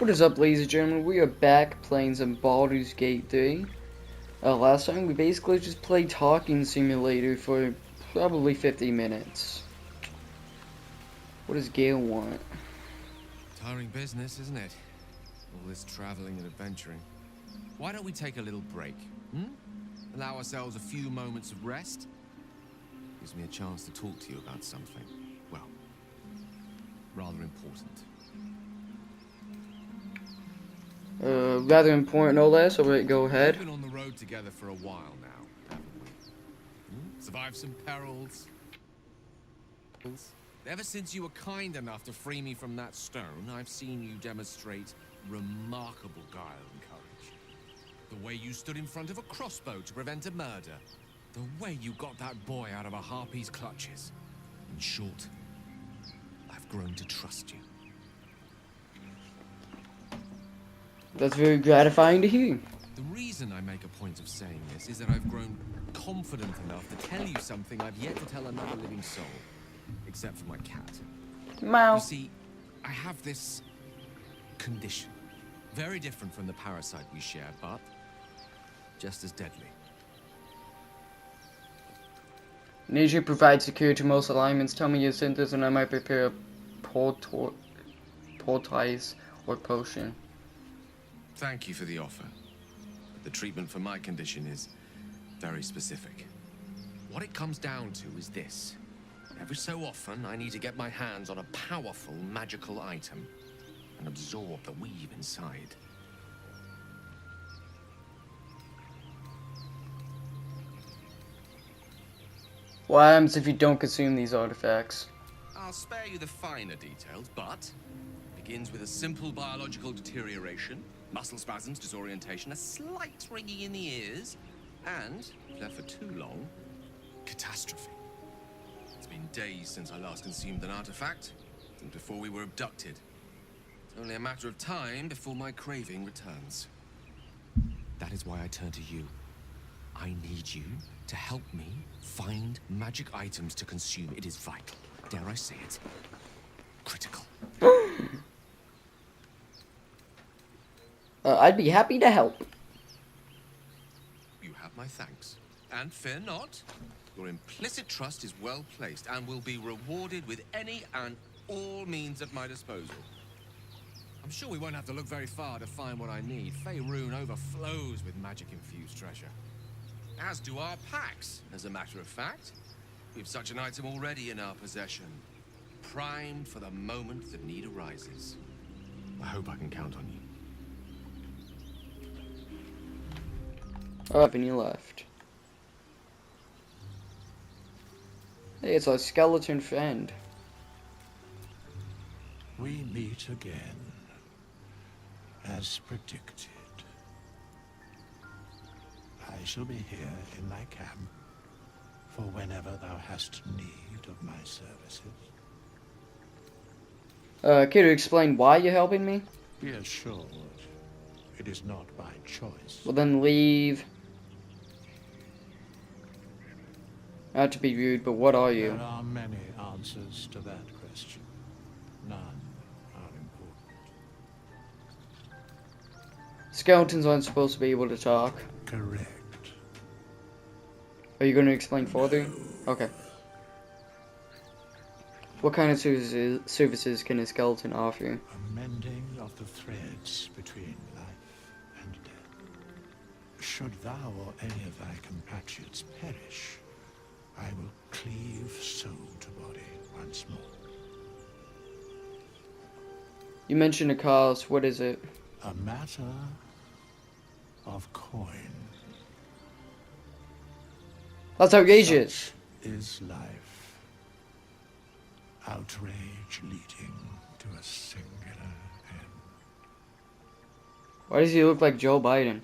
What is up, ladies and gentlemen? We are back playing some Baldur's Gate 3. Last time we basically just played Talking Simulator for probably 50 minutes. What does Gale want? Tiring business, isn't it? All this traveling and adventuring. Why don't we take a little break? Allow ourselves a few moments of rest? Gives me a chance to talk to you about something, well, rather important. Rather important, no less. Alright, go ahead. We've been on the road together for a while now, haven't we? Survived some perils. Ever since you were kind enough to free me from that stone, I've seen you demonstrate remarkable guile and courage. The way you stood in front of a crossbow to prevent a murder. The way you got that boy out of a harpy's clutches. In short, I've grown to trust you. That's very gratifying to hear. The reason I make a point of saying this is that I've grown confident enough to tell you something I've yet to tell another living soul. Except for my cat. Meow. You see, I have this condition. Very different from the parasite we share, but just as deadly. Nature provides security to most alignments. Tell me your symptoms and I might prepare a poultice or potion. Thank you for the offer. But the treatment for my condition is very specific. What it comes down to is this. Every so often, I need to get my hands on a powerful magical item and absorb the weave inside. What happens if you don't consume these artifacts? I'll spare you the finer details, but it begins with a simple biological deterioration, muscle spasms, disorientation, a slight ringing in the ears, and, if left for too long, catastrophe. It's been days since I last consumed an artifact, and before we were abducted. It's only a matter of time before my craving returns. That is why I turn to you. I need you to help me find magic items to consume. It is vital. Dare I say it? Critical. I'd be happy to help. You have my thanks. And fear not, your implicit trust is well placed and will be rewarded with any and all means at my disposal. I'm sure we won't have to look very far to find what I need. Faerun overflows with magic-infused treasure. As do our packs, as a matter of fact. We've such an item already in our possession. Primed for the moment that need arises. I hope I can count on you. Up and you left. Hey, it's our skeleton friend. We meet again, as predicted. I shall be here in my camp for whenever thou hast need of my services. Care to explain why you're helping me? Be assured, it is not by choice. Well then leave. Not to be rude, but what are you? There are many answers to that question. None are important. Skeletons aren't supposed to be able to talk. Correct. Are you going to explain further? Okay. What kind of services can a skeleton offer? A mending of the threads between life and death. Should thou or any of thy compatriots perish, I will cleave soul to body once more. You mentioned a cause. What is it? A matter of coin. That's outrageous. Such is life. Outrage leading to a singular end. Why does he look like Joe Biden?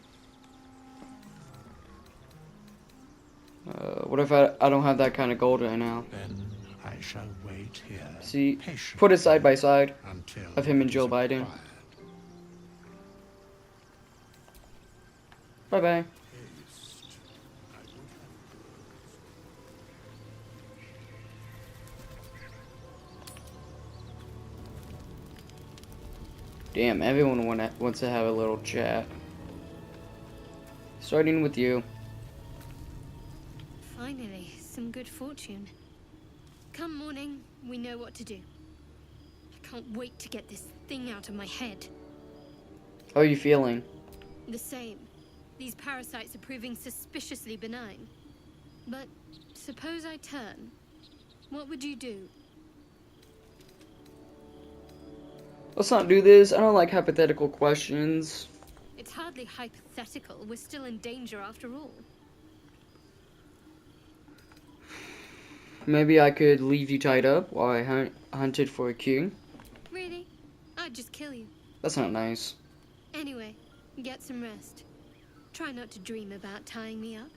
What if I don't have that kind of gold right now? Then I shall wait here. See, patiently put it side by side until of him and it Joe is Biden. acquired. Bye bye. Haste. I would have Damn, everyone wants to have a little chat. Starting with you. Finally, some good fortune. Come morning, we know what to do. I can't wait to get this thing out of my head. How are you feeling? The same. These parasites are proving suspiciously benign. But suppose I turn. What would you do? Let's not do this. I don't like hypothetical questions. It's hardly hypothetical. We're still in danger after all. Maybe I could leave you tied up while I hunted for a cue. Really? I'd just kill you. That's not nice. Anyway, get some rest. Try not to dream about tying me up.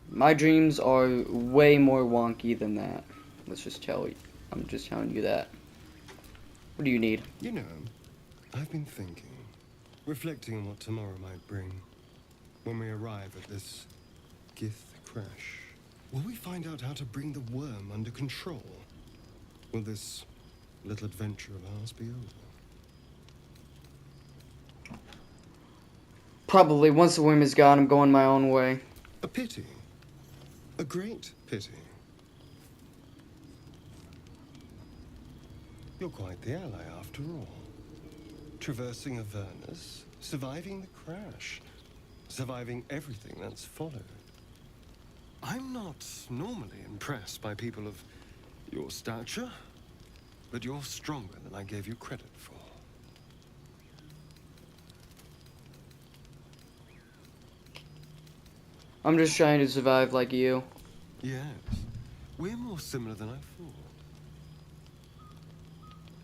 My dreams are way more wonky than that. Let's just tell you. I'm just telling you that. What do you need? You know, I've been thinking, reflecting on what tomorrow might bring. When we arrive at this Gith crash, will we find out how to bring the worm under control? Will this little adventure of ours be over? Probably. Once the worm is gone, I'm going my own way. A pity. A great pity. You're quite the ally after all. Traversing Avernus, surviving the crash, surviving everything that's followed. I'm not normally impressed by people of your stature, but you're stronger than I gave you credit for. I'm just trying to survive like you. Yes, we're more similar than I thought.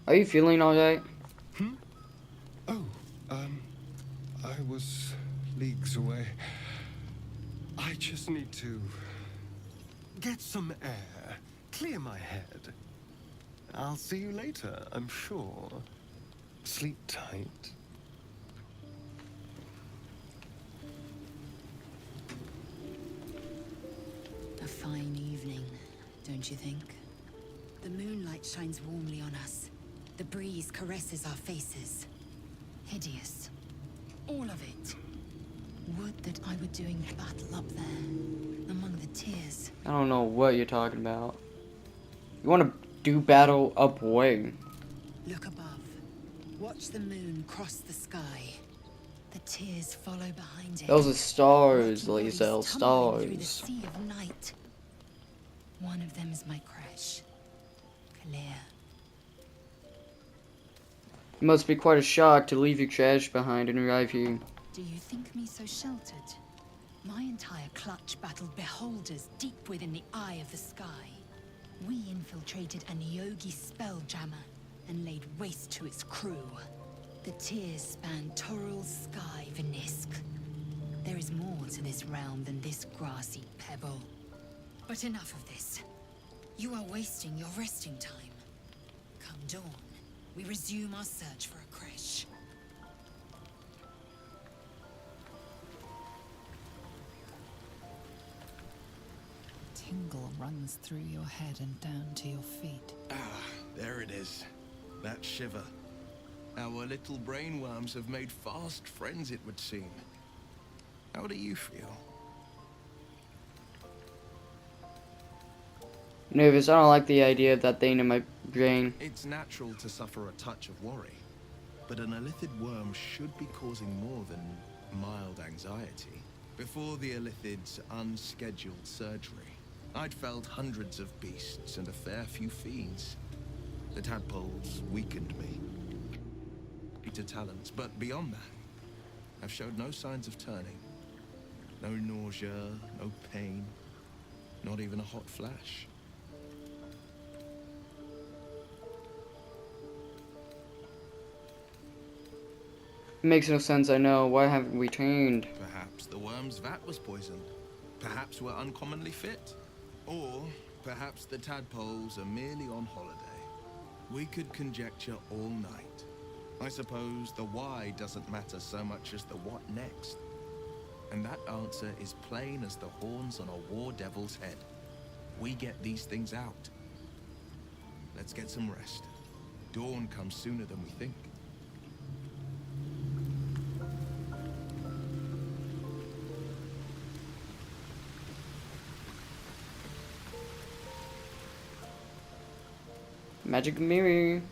Are you feeling alright? Oh, I was leagues away. I just need to get some air, clear my head. I'll see you later, I'm sure. Sleep tight. A fine evening, don't you think? The moonlight shines warmly on us. The breeze caresses our faces. Hideous. All of it. Would that I were doing battle up there, among the tears. I don't know what you're talking about. You want to do battle up where? Look above. Watch the moon cross the sky. The tears follow behind it. Those are stars, Rocky Lazel, bodies tumbling through the stars. sea of night. One of them is my crash. Clear. It must be quite a shock to leave your trash behind and arrive here. Do you think me so sheltered? My entire clutch battled beholders deep within the eye of the sky. We infiltrated an Yogi spelljammer and laid waste to its crew. The tears span Toral's sky, Venisk. There is more to this realm than this grassy pebble. But enough of this. You are wasting your resting time. Come dawn, we resume our search for a crash. Tingle runs through your head and down to your feet. Ah, there it is. That shiver. Our little brainworms have made fast friends, it would seem. How do you feel? Nervous. I don't like the idea of that thing in my brain. It's natural to suffer a touch of worry, but an illithid worm should be causing more than mild anxiety. Before the illithid's unscheduled surgery, I'd felled hundreds of beasts and a fair few fiends. The tadpoles weakened me to talents, but beyond that, I've showed no signs of turning. No nausea, no pain, not even a hot flash. It makes no sense, I know. Why haven't we trained? Perhaps the worm's vat was poisoned. Perhaps we're uncommonly fit. Or perhaps the tadpoles are merely on holiday. We could conjecture all night. I suppose the why doesn't matter so much as the what next. And that answer is plain as the horns on a war devil's head. We get these things out. Let's get some rest. Dawn comes sooner than we think. Magic mirror.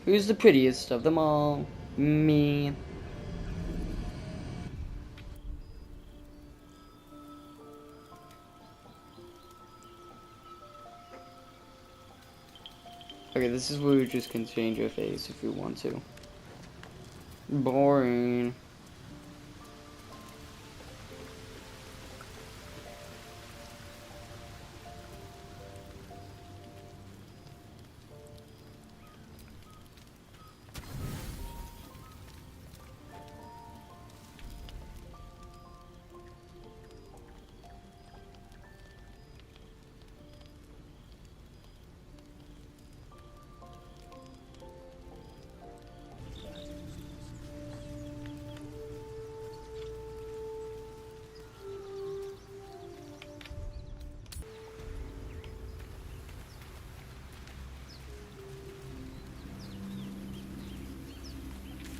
Who's the prettiest of them all? Me. Okay, this is where we just can change our face if we want to. Boring.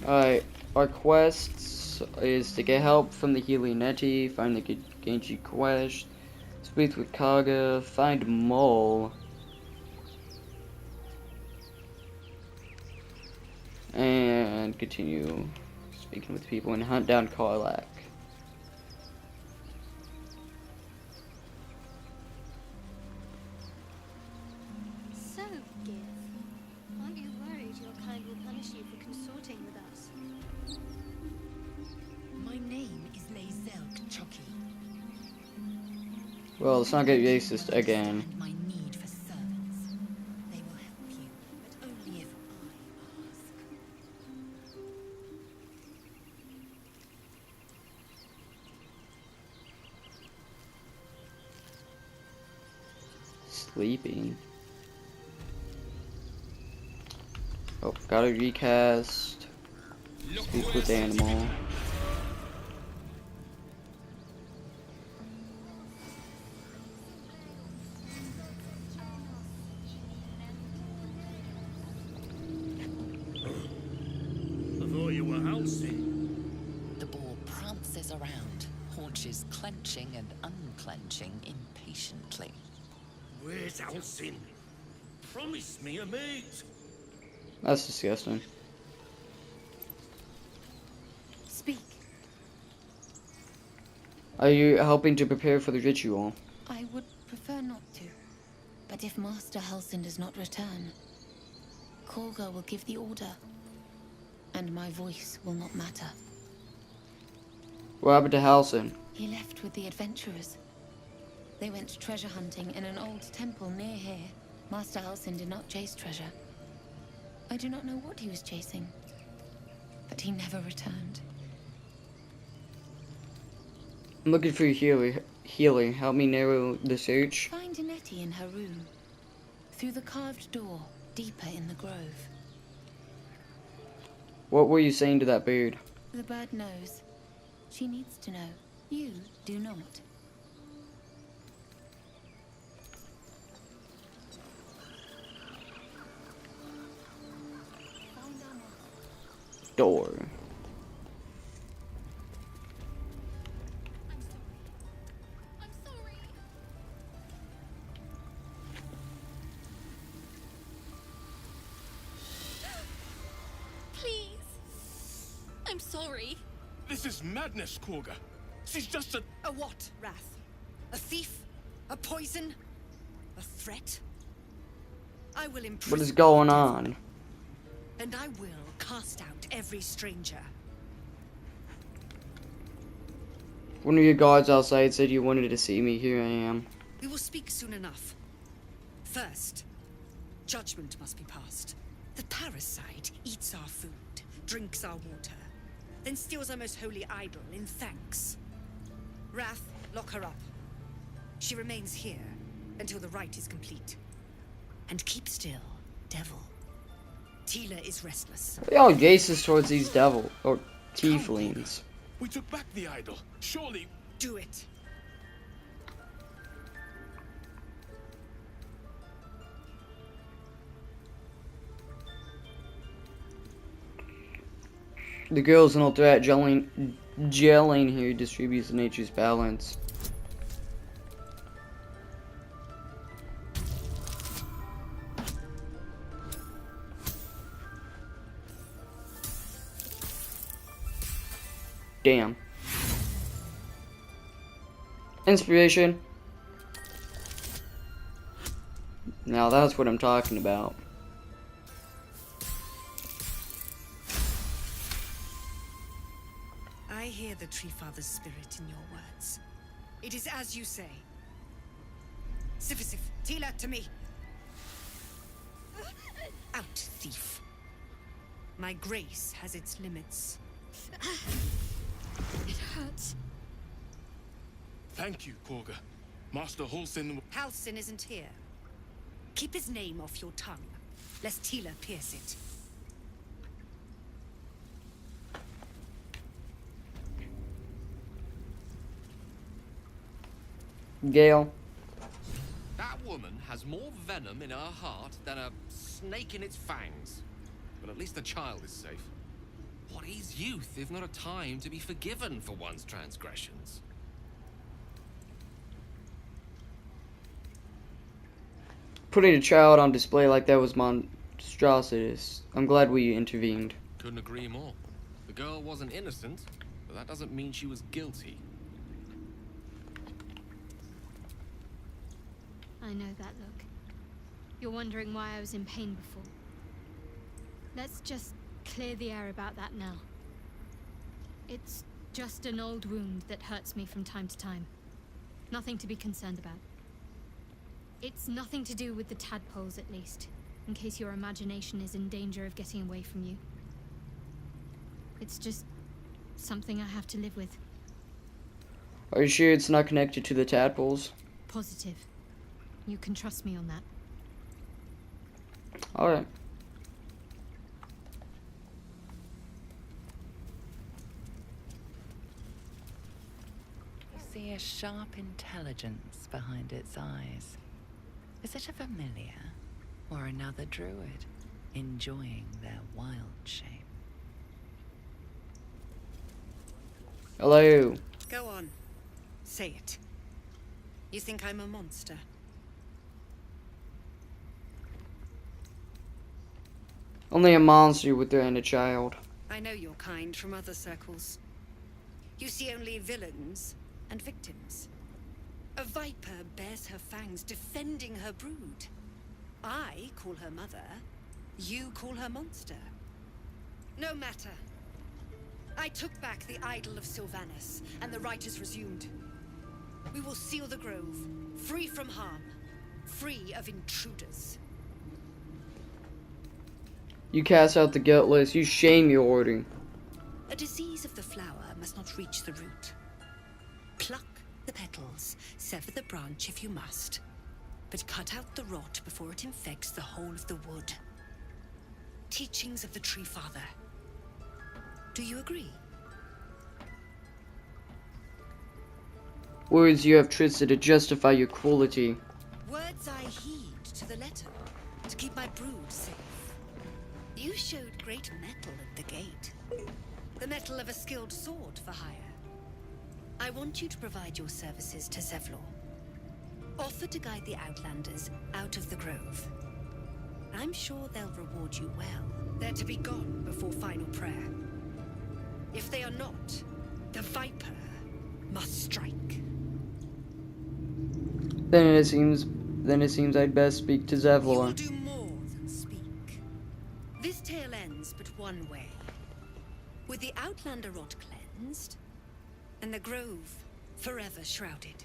Alright, our quests is to get help from the Helinetti, find the Genji quest, speak with Kaga, find Mole, and continue speaking with people and hunt down Karlak. So, Gith, aren't you worried your kind will punish you for consorting with us? My name is Lazelk Chucky. Well, let's not get racist again. Understand my need for servants. They will help you, but only if I ask. Sleeping. Oh, gotta recast. Speak with animal. I thought you were Halsey. The boar prances around, haunches clenching and unclenching impatiently. Where's Halsey? Promise me a mate. That's disgusting. Speak. Are you helping to prepare for the ritual? I would prefer not to. But if Master Halsin does not return, Kolga will give the order. And my voice will not matter. What happened to Halsin? He left with the adventurers. They went treasure hunting in an old temple near here. Master Halsin did not chase treasure. I do not know what he was chasing. But he never returned. I'm looking for a healer. Help me narrow the search. Find Nettie in her room. Through the carved door, deeper in the grove. What were you saying to that bird? The bird knows. She needs to know. You do not. Door. I'm sorry. Please. I'm sorry. This is madness, Korga. She's just a... A what, Wrath? A thief? A poison? A threat? I will imprison What is going the on? devil, and I will cast out every stranger. One of your guards outside said you wanted to see me. Here I am. We will speak soon enough. First, judgment must be passed. The parasite eats our food, drinks our water, then steals our most holy idol in thanks. Wrath, lock her up. She remains here until the rite is complete. And keep still, devil. Tila is restless. They all racist towards these devil or tieflings. We took back the idol. Surely... Do it. The girl's no threat. Gelling here distributes nature's balance. Damn. Inspiration. Now that's what I'm talking about. I hear the Tree Father's spirit in your words. It is as you say. Sifisif, Tila, to me. Out, thief. My grace has its limits. It hurts. Thank you, Korga. Master Halsin. Halsin isn't here. Keep his name off your tongue, lest Tila pierce it. Gale. That woman has more venom in her heart than a snake in its fangs. But at least the child is safe. What is youth if not a time to be forgiven for one's transgressions? Putting a child on display like that was monstrous. I'm glad we intervened. Couldn't agree more. The girl wasn't innocent, but that doesn't mean she was guilty. I know that look. You're wondering why I was in pain before. Let's just clear the air about that now. It's just an old wound that hurts me from time to time. Nothing to be concerned about. It's nothing to do with the tadpoles, at least, in case your imagination is in danger of getting away from you. It's just something I have to live with. Are you sure it's not connected to the tadpoles? Positive. You can trust me on that. Alright. You see a sharp intelligence behind its eyes. Is it a familiar or another druid enjoying their wild shape? Hello. Go on. Say it. You think I'm a monster? Only a monster would threaten a child. I know your kind from other circles. You see only villains and victims. A viper bears her fangs defending her brood. I call her mother. You call her monster. No matter. I took back the idol of Sylvanus, and the rite is resumed. We will seal the grove, free from harm, free of intruders. You cast out the guiltless. You shame your order. A disease of the flower must not reach the root. Pluck the petals, sever the branch if you must, but cut out the rot before it infects the whole of the wood. Teachings of the Tree Father. Do you agree? Words you have twisted to justify your cruelty. Words I heed to the letter, to keep my brood safe. You showed great mettle at the gate. The mettle of a skilled sword for hire. I want you to provide your services to Zevlor. Offer to guide the Outlanders out of the grove. I'm sure they'll reward you well. They're to be gone before final prayer. If they are not, the Viper must strike. Then it seems I'd best speak to You will Zevlor. do more than speak. This tale ends but one way. With the Outlander rot cleansed, and the grove forever shrouded.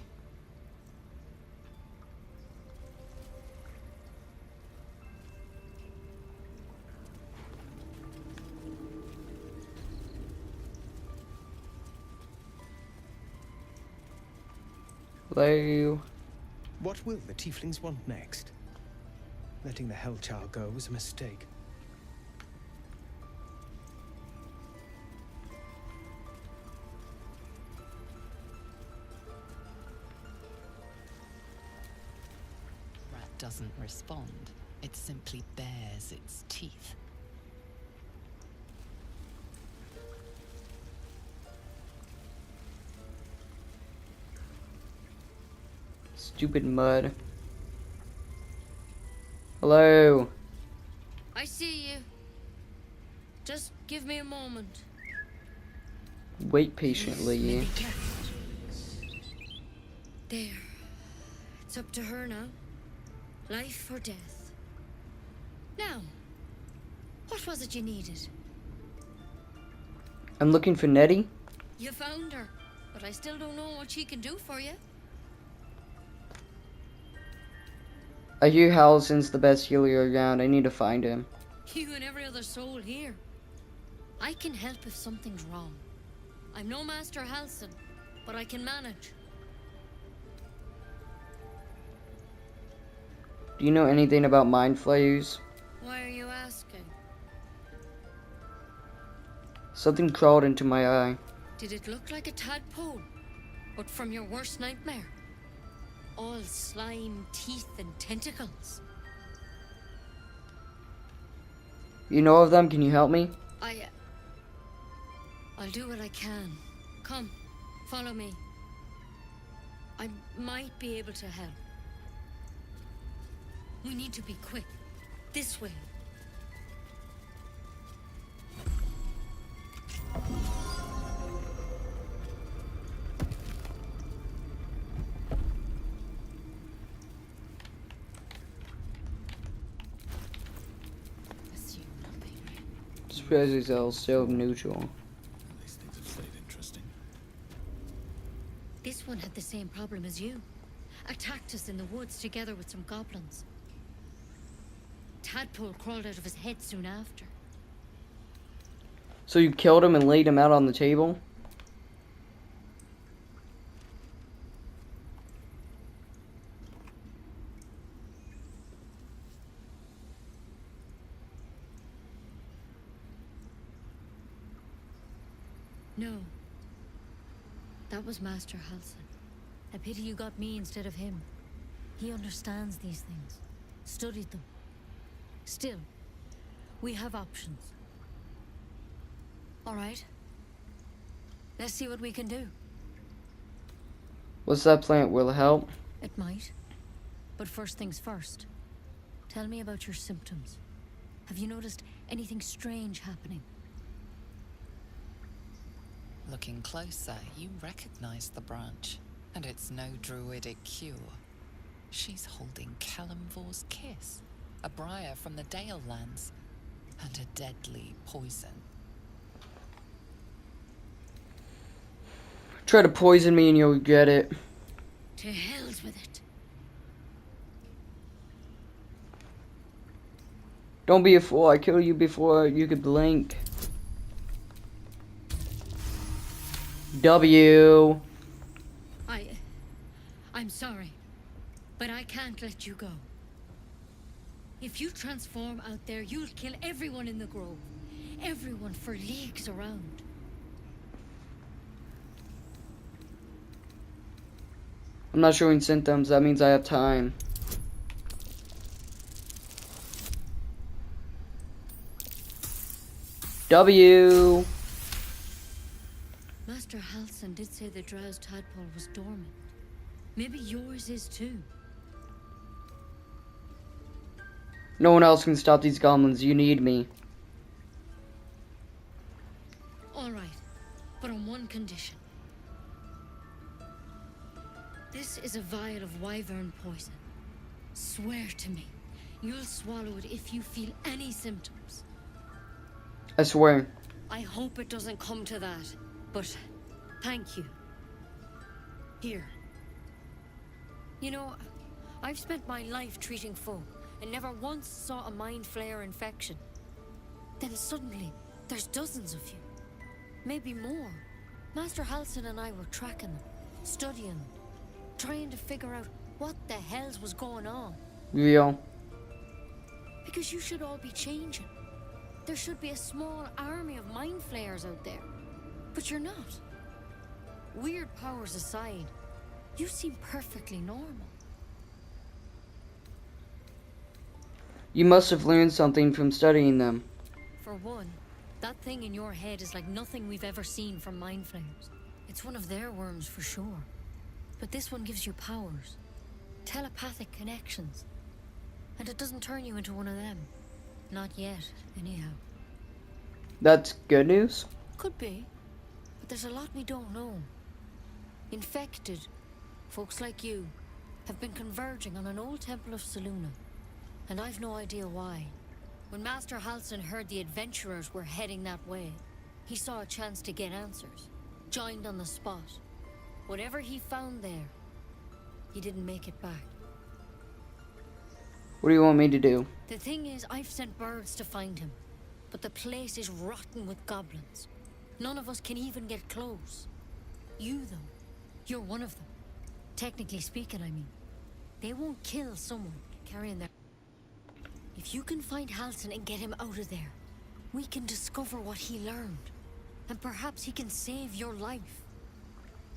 Hello. What will the tieflings want next? Letting the Hellchild go was a mistake. Rat doesn't respond. It simply bares its teeth. Stupid mud. Hello. I see you. Just give me a moment. Wait patiently. There. It's up to her now. Life or death. Now, what was it you needed? I'm looking for Nettie. You found her, but I still don't know what she can do for you. I hear Hallison's the best healer around. I need to find him. You and every other soul here. I can help if something's wrong. I'm no Master Halson, but I can manage. Do you know anything about mind flayers? Why are you asking? Something crawled into my eye. Did it look like a tadpole? But from your worst nightmare? All slime, teeth, and tentacles. You know of them? Can you help me? I'll do what I can. Come, follow me. I might be able to help. We need to be quick. This way. Surprises are still neutral. These things have stayed interesting. This one had the same problem as you. Attacked us in the woods together with some goblins. Tadpole crawled out of his head soon after. So you killed him and laid him out on the table? No. That was Master Halson. A pity you got me instead of him. He understands these things. Studied them. Still, we have options. All right. Let's see what we can do. What's that plant? Will it help? It might. But first things first. Tell me about your symptoms. Have you noticed anything strange happening? Looking closer, you recognize the branch, and it's no druidic cure. She's holding Kalimvor's kiss, a briar from the Dale lands, and a deadly poison. Try to poison me and you'll regret it. To hell's with it. Don't be a fool. I killed you before you could blink. W. I'm sorry, but I can't let you go. If you transform out there, you'll kill everyone in the grove. Everyone for leagues around. I'm not showing symptoms. That means I have time. W. Master Halson did say the drowsed tadpole was dormant. Maybe yours is too. No one else can stop these goblins. You need me. All right, but on one condition. This is a vial of wyvern poison. Swear to me, you'll swallow it if you feel any symptoms. I swear. I hope it doesn't come to that, but thank you. Here. You know, I've spent my life treating folk and never once saw a mind flayer infection. Then suddenly, there's dozens of you. Maybe more. Master Halson and I were tracking them, studying them, trying to figure out what the hells was going on. Real. Because you should all be changing. There should be a small army of mind flayers out there. But you're not. Weird powers aside, you seem perfectly normal. You must have learned something from studying them. For one, that thing in your head is like nothing we've ever seen from mind flayers. It's one of their worms for sure. But this one gives you powers. Telepathic connections. And it doesn't turn you into one of them. Not yet, anyhow. That's good news? Could be. But there's a lot we don't know. Infected, folks like you, have been converging on an old temple of Selûne, and I've no idea why. When Master Halsin heard the adventurers were heading that way, he saw a chance to get answers, joined on the spot. Whatever he found there, he didn't make it back. What do you want me to do? The thing is, I've sent birds to find him, but the place is rotten with goblins. None of us can even get close. You, though, you're one of them. Technically speaking, I mean. They won't kill someone carrying their... If you can find Halsin and get him out of there, we can discover what he learned. And perhaps he can save your life.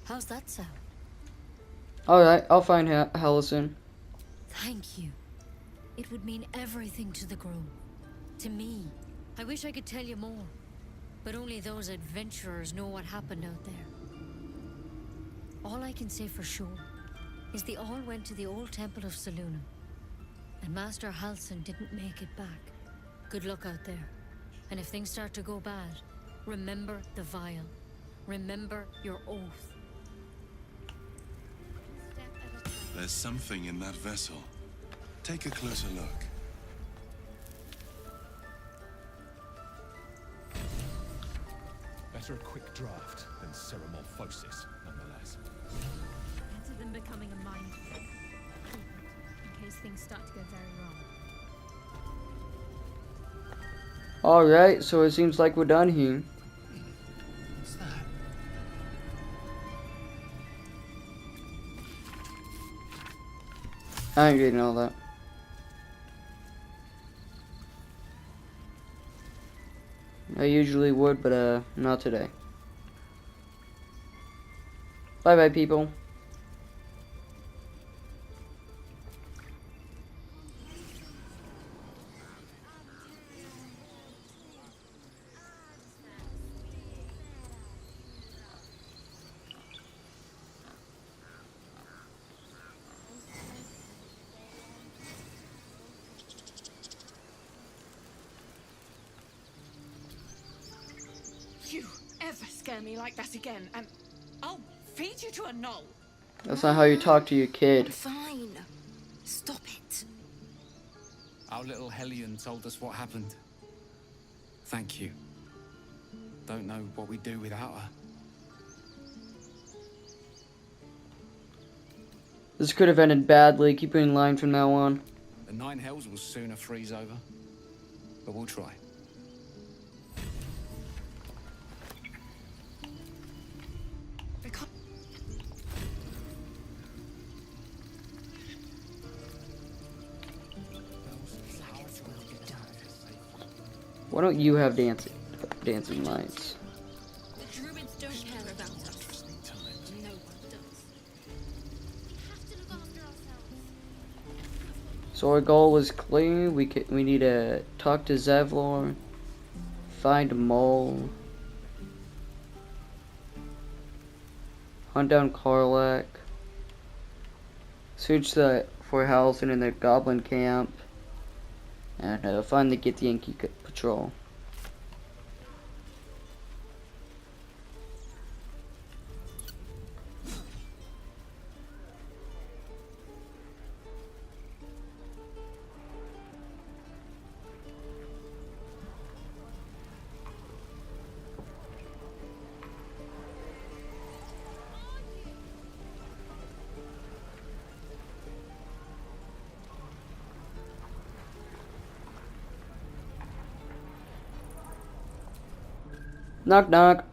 How's that sound? Alright, I'll find Halsin. Thank you. It would mean everything to the Grove. To me. I wish I could tell you more. But only those adventurers know what happened out there. All I can say for sure is they all went to the old temple of Selûne. And Master Halsin didn't make it back. Good luck out there. And if things start to go bad, remember the vial. Remember your oath. There's something in that vessel. Take a closer look. Better a quick draft than ceremorphosis, nonetheless. Better than becoming a mind trick. Keep it, in case things start to go very wrong. Alright, so it seems like we're done here. What's that? I ain't reading all that. I usually would, but not today. Bye bye, people. You ever scare me like that again, and I'll feed you to a knoll. That's not how you talk to your kid. Fine. Stop it. Our little Hellion told us what happened. Thank you. Don't know what we'd do without her. This could have ended badly. Keep it in line from now on. The Nine Hells will sooner freeze over. But we'll try. Why don't you have dancing lights? The druids don't care about us. No one does. We have to look after ourselves. So our goal is clear. We need to talk to Zevlor, find a mole, hunt down Karlach, search for Halsin in their goblin camp, and finally get the Yankee Patrol. Knock knock.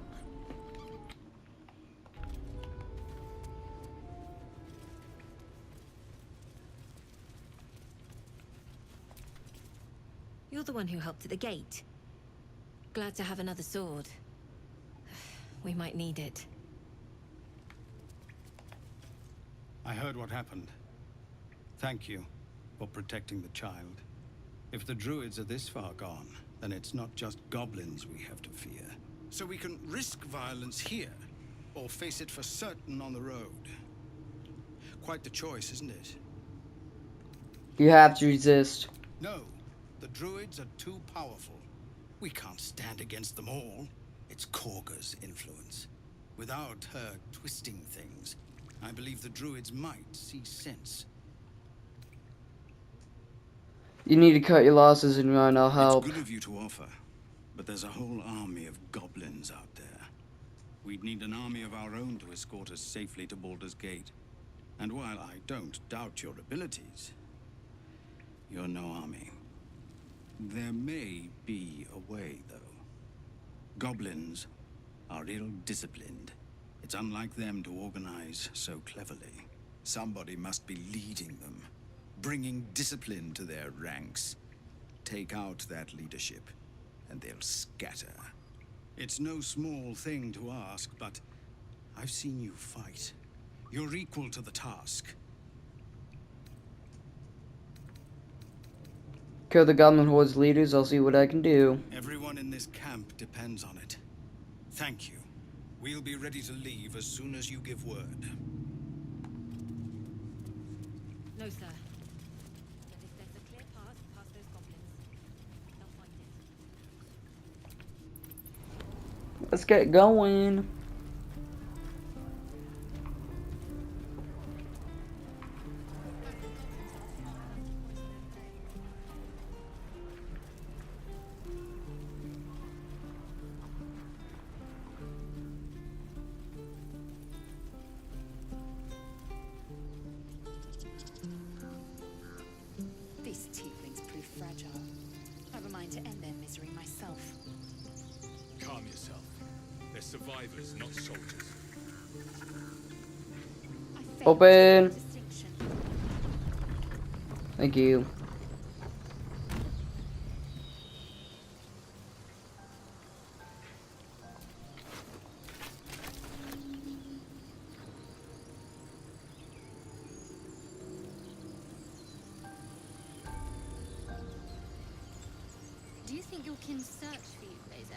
You're the one who helped at the gate. Glad to have another sword. We might need it. I heard what happened. Thank you for protecting the child. If the druids are this far gone, then it's not just goblins we have to fear. So we can risk violence here, or face it for certain on the road. Quite the choice, isn't it? You have to resist. No, the druids are too powerful. We can't stand against them all. It's Korga's influence. Without her twisting things, I believe the druids might see sense. You need to cut your losses and run, I'll help. It's good of you to offer, but there's a whole army of goblins out there. We'd need an army of our own to escort us safely to Baldur's Gate. And while I don't doubt your abilities, you're no army. There may be a way, though. Goblins are ill-disciplined. It's unlike them to organize so cleverly. Somebody must be leading them, bringing discipline to their ranks. Take out that leadership, and they'll scatter. It's no small thing to ask, but I've seen you fight. You're equal to the task. Kill the Goblin Horde's leaders, I'll see what I can do. Everyone in this camp depends on it. Thank you. We'll be ready to leave as soon as you give word. No, sir. But if there's a clear path past those goblins, they'll find it. Let's get going. These tieflings prove fragile. I've a mind to end their misery myself. Calm yourself. They're survivors, not soldiers. Open. Thank you. Do you think your kin search for you, Lae'zel?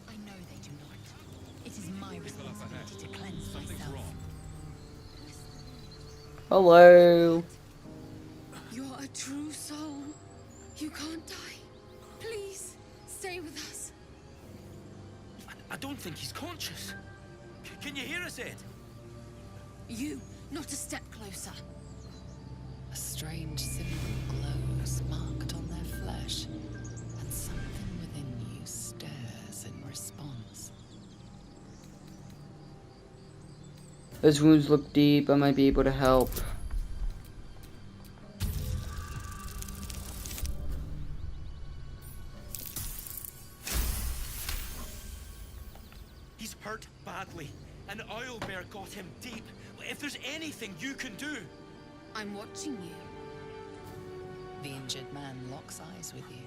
I know they do not. It is my responsibility to cleanse myself. Hello. You're a true soul. You can't die. Please, stay with us. I don't think he's conscious. Can you hear us, Ed? You, not a step closer. A strange silver glows marked on their flesh, and something within you stirs in response. Those wounds look deep, I might be able to help. He's hurt badly. An owlbear got him deep. If there's anything you can do. I'm watching you. The injured man locks eyes with you.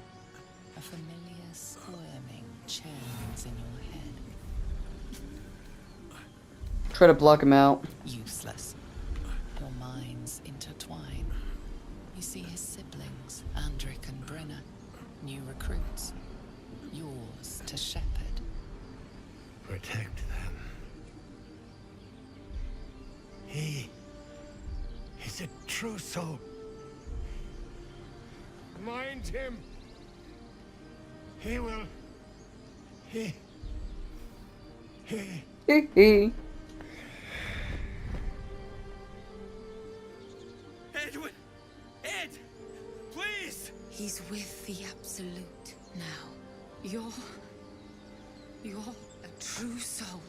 A familiar squirming churns in your head. Try to block him out. Useless. Your minds intertwine. You see his siblings, Andric and Brenna, new recruits. Yours to shepherd. Protect them. He is a true soul. Mind him. He will. He. Edwin! Ed! Please! He's with the Absolute now. You're a true soul.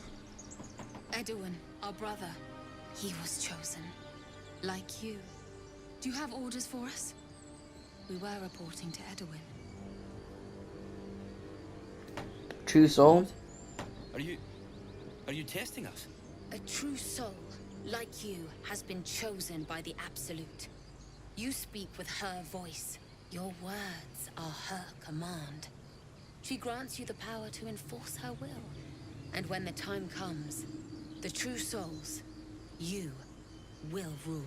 Edwin, our brother, he was chosen. Like you. Do you have orders for us? We were reporting to Edwin. True soul? Are you testing us? A true soul, like you, has been chosen by the Absolute. You speak with her voice. Your words are her command. She grants you the power to enforce her will. And when the time comes, the true souls, you, will rule.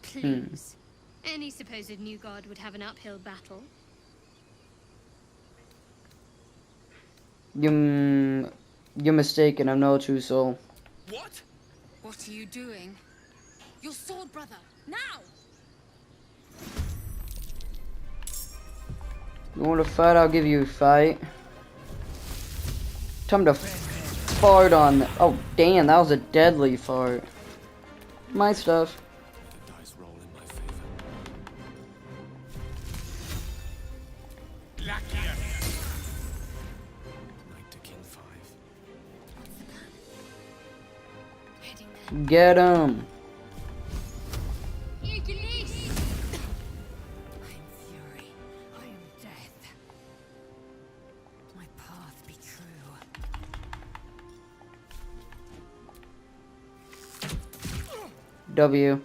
Please. Any supposed new god would have an uphill battle. You're mistaken, I'm no true soul. What? What are you doing? Your sword, brother! Now! You want to fight? I'll give you a fight. Time to fart on. Oh, damn, that was a deadly fart. My stuff. The dice roll in my favor. Knight to king 5. Get him. W.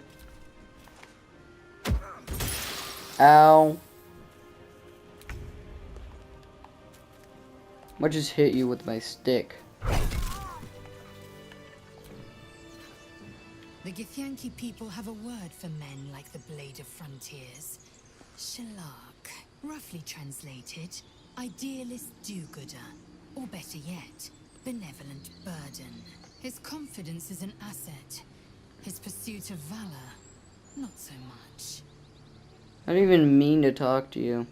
Ow. I just hit you with my stick. The Githyanki people have a word for men like the Blade of Frontiers. Shalak. Roughly translated, idealist do-gooder. Or better yet, benevolent burden. His confidence is an asset. His pursuit of valor, not so much. I didn't even mean to talk to you.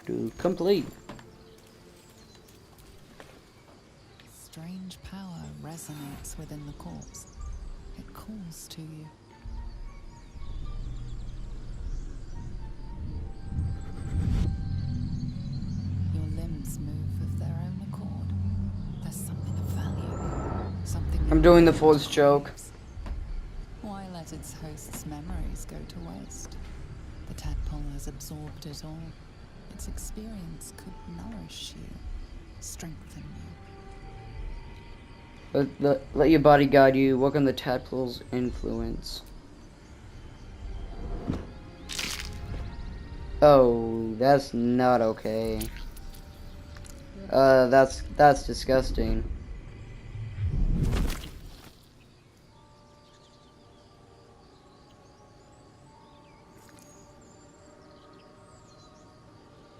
Dude, complete. Strange power resonates within the corpse. It calls to you. Move of their own accord. There's something of value. Something. I'm doing the force choke. Why let its host's memories go to waste? The tadpole has absorbed it all. Its experience could nourish you, strengthen you. Let your body guide you. Work on the tadpole's influence. Oh, that's not okay. That's disgusting.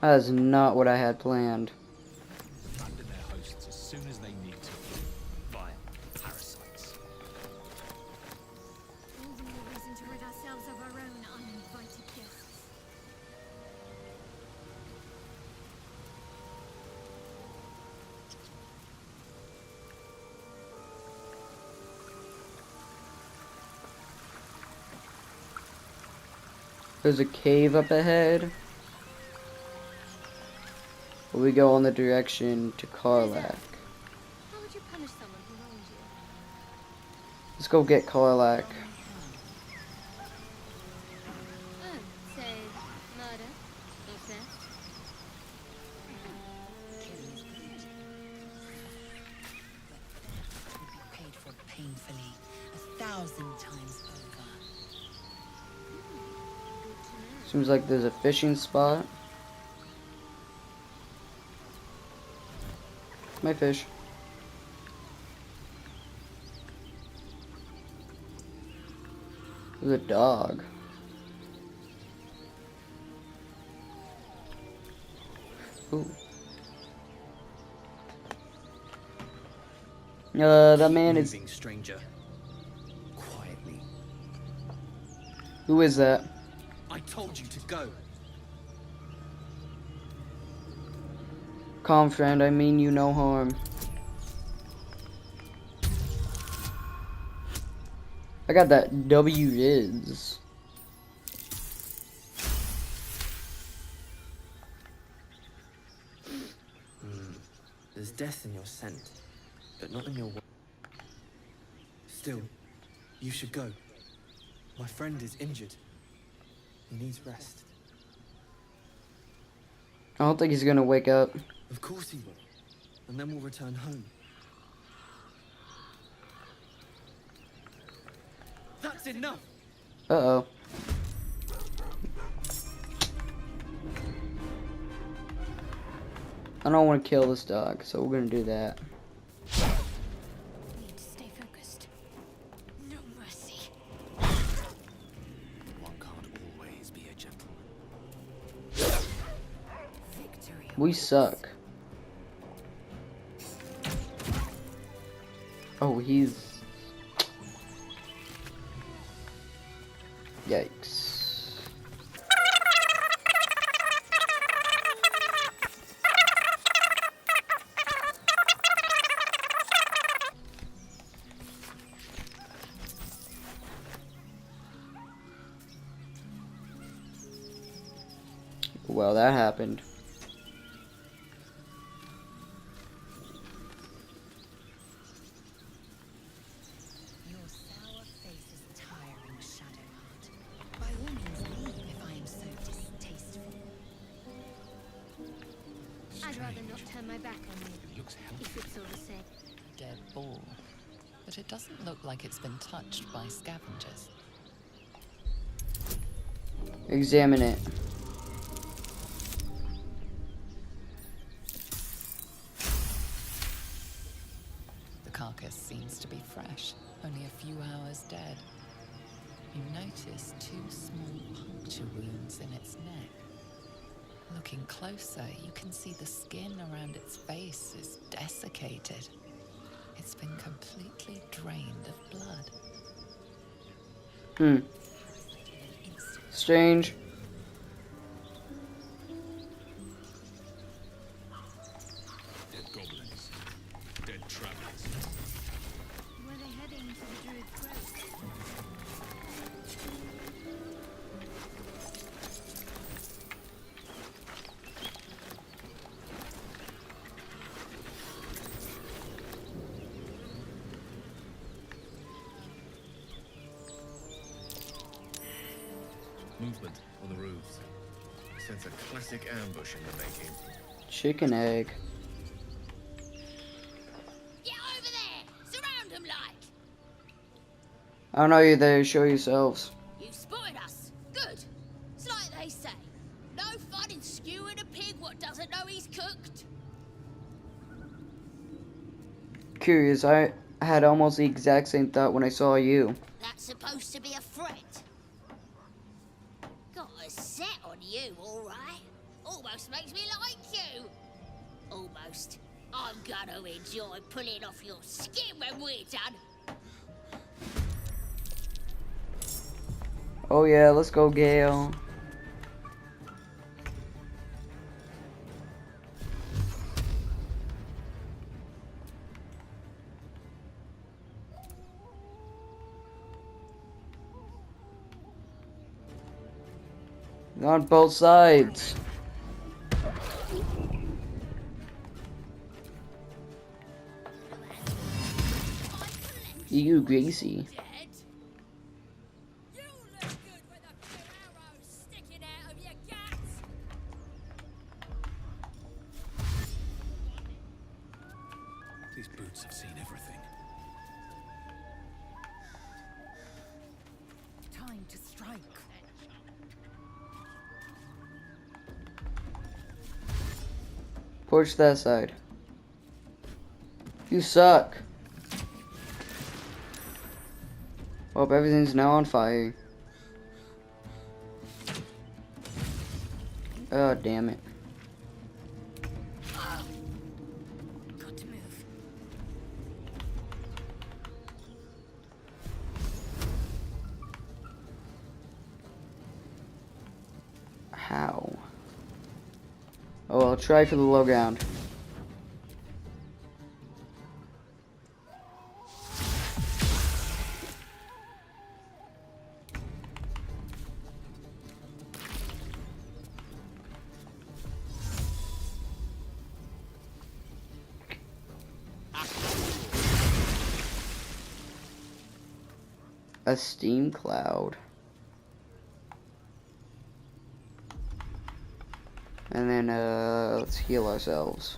That is not what I had planned. Under their hosts as soon as they need to, via parasites. All the more reason to rid ourselves of our own uninvited guests. There's a cave up ahead. We go in the direction to Karlak. How would you punish someone who wronged you? Let's go get Karlak. Oh, say murder or theft? Killing is brute. But that would be paid for painfully, 1,000 times over. Seems like there's a fishing spot. My fish. There's a dog. Ooh. That man is. Moving, stranger. Quietly. Who is that? I told you to go. Calm, friend. I mean you no harm. I got that W is. There's death in your scent, but not in your words. Still, you should go. My friend is injured. He needs rest. I don't think he's gonna wake up. Of course he will. And then we'll return home. That's enough! Uh-oh. I don't want to kill this dog, so we're gonna do that. Need to stay focused. No mercy. One can't always be a gentleman. We suck. Oh, he's... Yikes. Well, that happened. Your sour face is tiring, Shadowheart. By all means leave if I am so distasteful. I'd rather not turn my back on you. If it's all the same. Dead ball. But it doesn't look like it's been touched by scavengers. Examine it. The carcass seems to be fresh, only a few hours dead. You notice 2 small puncture wounds in its neck. Looking closer, you can see the skin around its face is desiccated. It's been completely drained of blood. Strange. Dead goblins. Dead travelers. Were they heading to the druid's grave? Movement on the roofs. Sense a classic ambush in the making. Chicken egg. Get over there! Surround them like! I know you're there. Show yourselves. You spotted us. Good. It's like they say. No fun in skewing a pig what doesn't know he's cooked. Curious, I had almost the exact same thought when I saw you. That's supposed to be a threat. Got a set on you, alright? Almost makes me like you. Almost. I'm gonna enjoy pulling off your skin when we're done. Oh yeah, let's go, Gale. On both sides. You, Gracie. These boots have seen everything. Time to strike. Push that side. You suck. Hope everything's now on fire. Oh, damn it. Got to move. How? Oh, I'll try for the low ground. A steam cloud. And then, let's heal ourselves.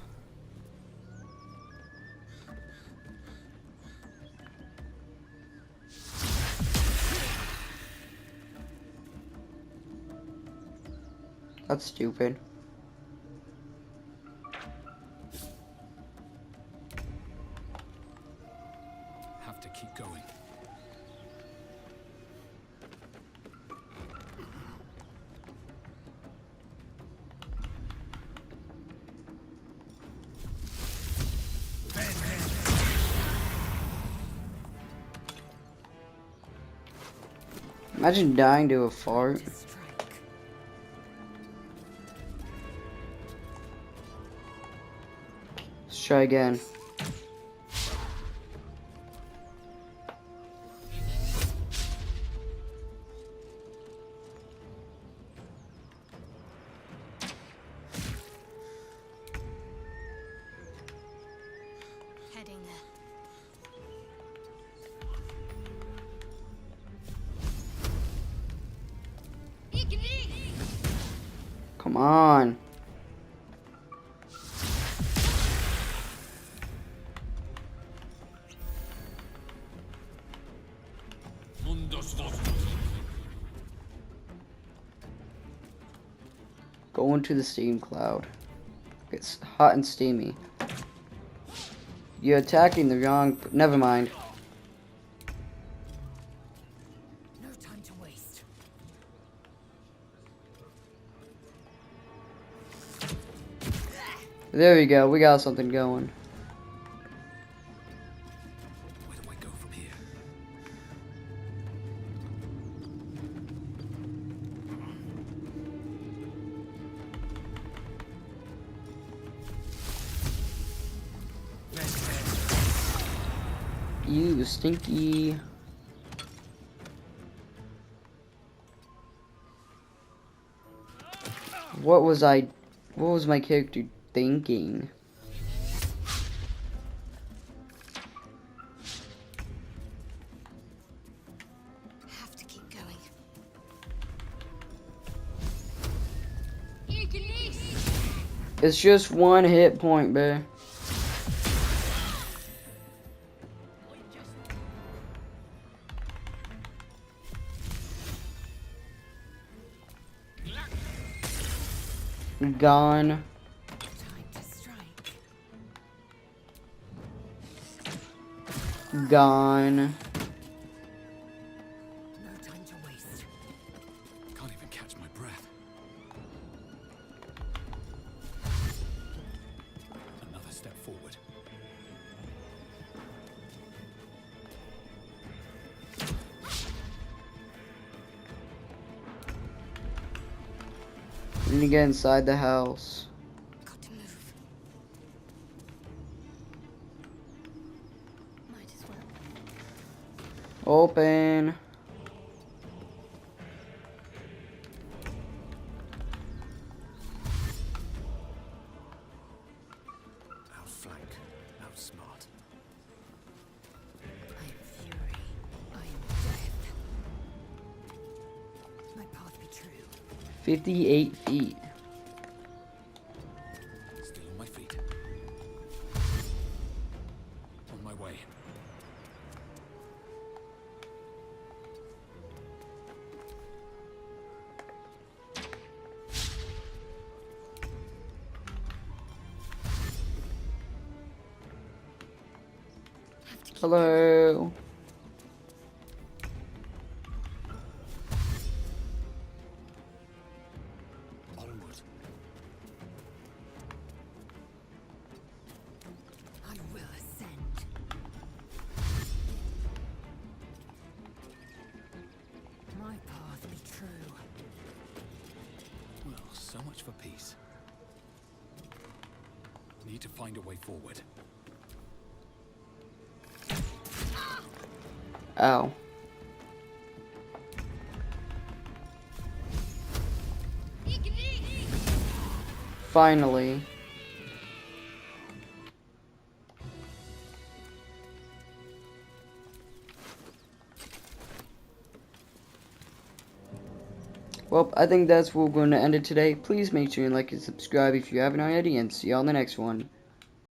That's stupid. Have to keep going. Imagine dying to a fart. Let's try again. Heading there. Come on. Go into the steam cloud. It's hot and steamy. You're attacking the wrong... Never mind. No time to waste. There we go. We got something going. Where do I go from here? You stinky. What was my character thinking? Have to keep going. It's just one hit point, babe. Gone. Time to strike. Gone. No time to waste. Can't even catch my breath. Another step forward. We need to get inside the house. Got to move. Might as well. Open. Outflank, outsmart. I am fury. I am death. My path be true. 58 feet. Still on my feet. On my way. Hello. Onward. I will ascend. My path be true. Well, so much for peace. Need to find a way forward. Ow. Finally. Well, I think that's where we're going to end it today. Please make sure you like and subscribe if you haven't already, and see you on the next one.